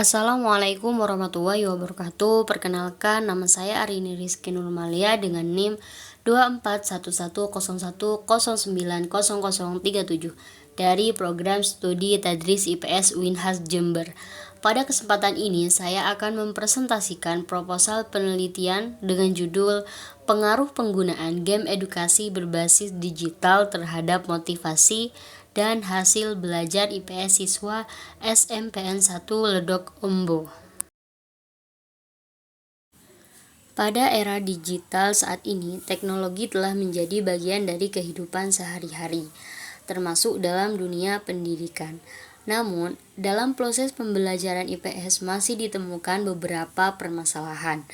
Assalamualaikum warahmatullahi wabarakatuh. Perkenalkan, nama saya Arini Rizky Nurmalia dengan NIM 241101090037 dari program studi Tadris IPS Winhas Jember. Pada kesempatan ini, saya akan mempresentasikan proposal penelitian dengan judul Pengaruh Penggunaan Game Edukasi Berbasis Digital Terhadap Motivasi dan Hasil Belajar IPS Siswa SMPN 1 Ledok Ombo. Pada era digital saat ini, teknologi telah menjadi bagian dari kehidupan sehari-hari, termasuk dalam dunia pendidikan. Namun, dalam proses pembelajaran IPS masih ditemukan beberapa permasalahan.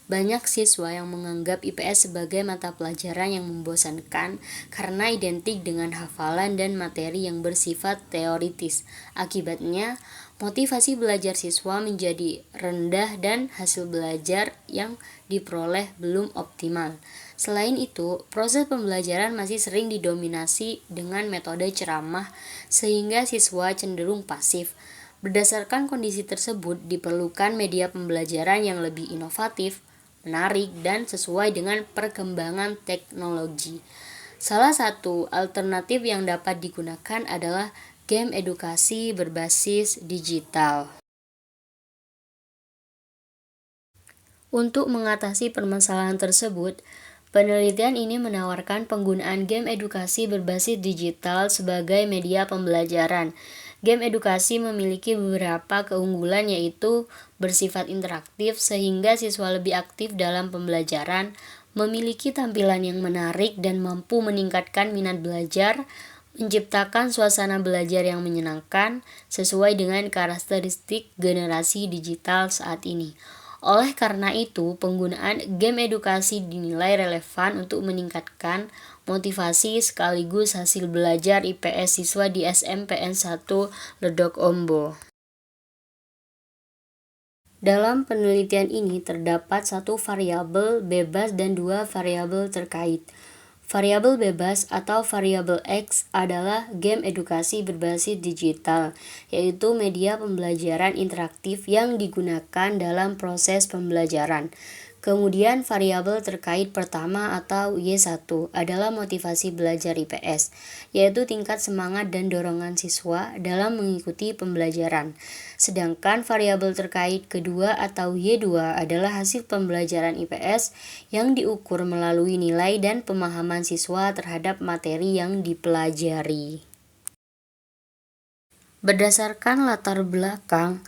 Banyak siswa yang menganggap IPS sebagai mata pelajaran yang membosankan karena identik dengan hafalan dan materi yang bersifat teoritis. Akibatnya, motivasi belajar siswa menjadi rendah dan hasil belajar yang diperoleh belum optimal. Selain itu, proses pembelajaran masih sering didominasi dengan metode ceramah sehingga siswa cenderung pasif. Berdasarkan kondisi tersebut, diperlukan media pembelajaran yang lebih inovatif, menarik, dan sesuai dengan perkembangan teknologi. Salah satu alternatif yang dapat digunakan adalah game edukasi berbasis digital. Untuk mengatasi permasalahan tersebut, penelitian ini menawarkan penggunaan game edukasi berbasis digital sebagai media pembelajaran. Game edukasi memiliki beberapa keunggulan, yaitu bersifat interaktif sehingga siswa lebih aktif dalam pembelajaran, memiliki tampilan yang menarik dan mampu meningkatkan minat belajar, menciptakan suasana belajar yang menyenangkan sesuai dengan karakteristik generasi digital saat ini. Oleh karena itu, penggunaan game edukasi dinilai relevan untuk meningkatkan motivasi sekaligus hasil belajar IPS siswa di SMPN 1 Ledok Ombo. Dalam penelitian ini terdapat satu variabel bebas dan dua variabel terkait. Variabel bebas atau variabel X adalah game edukasi berbasis digital, yaitu media pembelajaran interaktif yang digunakan dalam proses pembelajaran. Kemudian variabel terkait pertama atau Y1 adalah motivasi belajar IPS, yaitu tingkat semangat dan dorongan siswa dalam mengikuti pembelajaran. Sedangkan variabel terkait kedua atau Y2 adalah hasil pembelajaran IPS yang diukur melalui nilai dan pemahaman siswa terhadap materi yang dipelajari. Berdasarkan latar belakang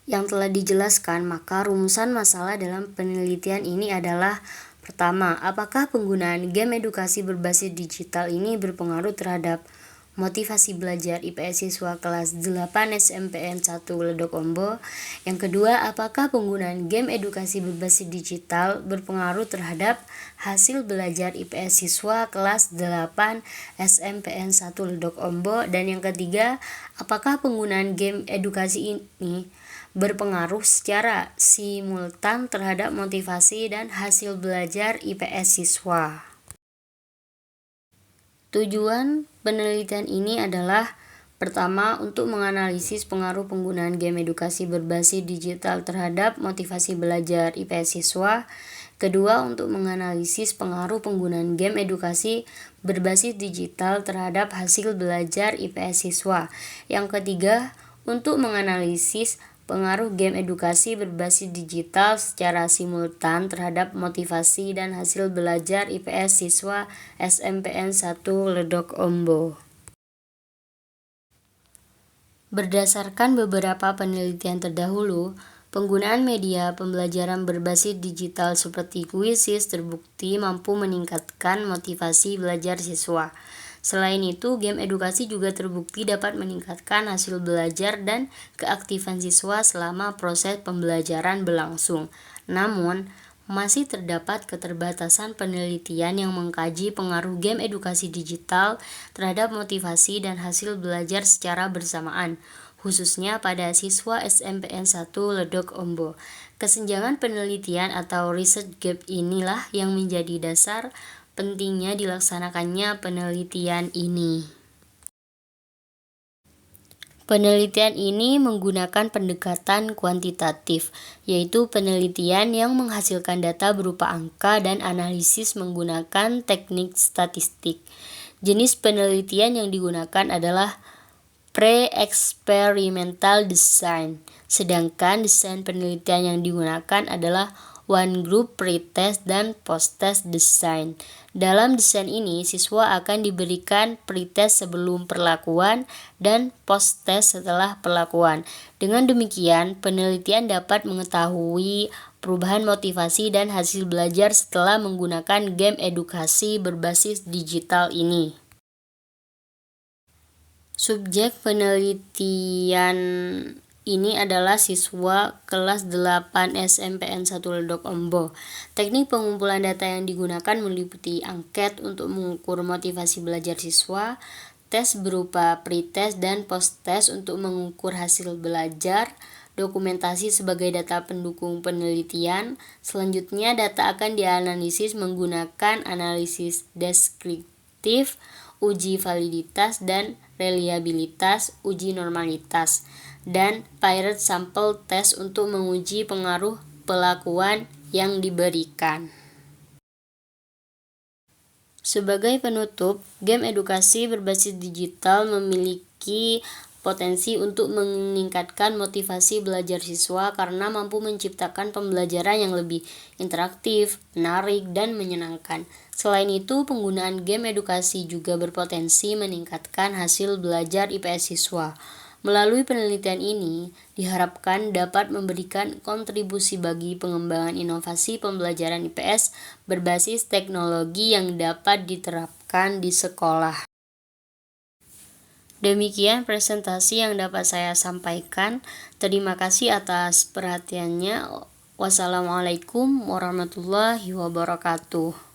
yang telah dijelaskan, maka rumusan masalah dalam penelitian ini adalah: pertama, apakah penggunaan game edukasi berbasis digital ini berpengaruh terhadap motivasi belajar IPS siswa kelas 8 SMPN 1 Ledok Ombo? Yang kedua, apakah penggunaan game edukasi berbasis digital berpengaruh terhadap hasil belajar IPS siswa kelas 8 SMPN 1 Ledok Ombo? Dan yang ketiga, apakah penggunaan game edukasi ini berpengaruh secara simultan terhadap motivasi dan hasil belajar IPS siswa? Tujuan penelitian ini adalah: pertama, untuk menganalisis pengaruh penggunaan game edukasi berbasis digital terhadap motivasi belajar IPS siswa. Kedua, untuk menganalisis pengaruh penggunaan game edukasi berbasis digital terhadap hasil belajar IPS siswa. Yang ketiga, untuk menganalisis pengaruh game edukasi berbasis digital secara simultan terhadap motivasi dan hasil belajar IPS siswa SMPN 1 Ledok Ombo. Berdasarkan beberapa penelitian terdahulu, penggunaan media pembelajaran berbasis digital seperti Quizzes terbukti mampu meningkatkan motivasi belajar siswa. Selain itu, game edukasi juga terbukti dapat meningkatkan hasil belajar dan keaktifan siswa selama proses pembelajaran berlangsung. Namun, masih terdapat keterbatasan penelitian yang mengkaji pengaruh game edukasi digital terhadap motivasi dan hasil belajar secara bersamaan, khususnya pada siswa SMPN 1 Ledok Ombo. Kesenjangan penelitian atau research gap inilah yang menjadi dasar pentingnya dilaksanakannya penelitian ini. Penelitian ini menggunakan pendekatan kuantitatif, yaitu penelitian yang menghasilkan data berupa angka dan analisis menggunakan teknik statistik. Jenis penelitian yang digunakan adalah pre-experimental design, sedangkan desain penelitian yang digunakan adalah one group pretest dan post-test design. Dalam desain ini, siswa akan diberikan pretest sebelum perlakuan dan post-test setelah perlakuan. Dengan demikian, penelitian dapat mengetahui perubahan motivasi dan hasil belajar setelah menggunakan game edukasi berbasis digital ini. Subjek penelitian ini adalah siswa kelas 8 SMPN 1 Ledok Ombo. Teknik pengumpulan data yang digunakan meliputi angket untuk mengukur motivasi belajar siswa, tes berupa pretest dan post-test untuk mengukur hasil belajar, dokumentasi sebagai data pendukung penelitian. Selanjutnya, data akan dianalisis menggunakan analisis deskriptif, uji validitas dan reliabilitas, uji normalitas, dan paired sample test untuk menguji pengaruh pelakuan yang diberikan. Sebagai penutup, game edukasi berbasis digital memiliki potensi untuk meningkatkan motivasi belajar siswa karena mampu menciptakan pembelajaran yang lebih interaktif, menarik, dan menyenangkan. Selain itu, penggunaan game edukasi juga berpotensi meningkatkan hasil belajar IPS siswa. Melalui penelitian ini, diharapkan dapat memberikan kontribusi bagi pengembangan inovasi pembelajaran IPS berbasis teknologi yang dapat diterapkan di sekolah. Demikian presentasi yang dapat saya sampaikan. Terima kasih atas perhatiannya. Wassalamualaikum warahmatullahi wabarakatuh.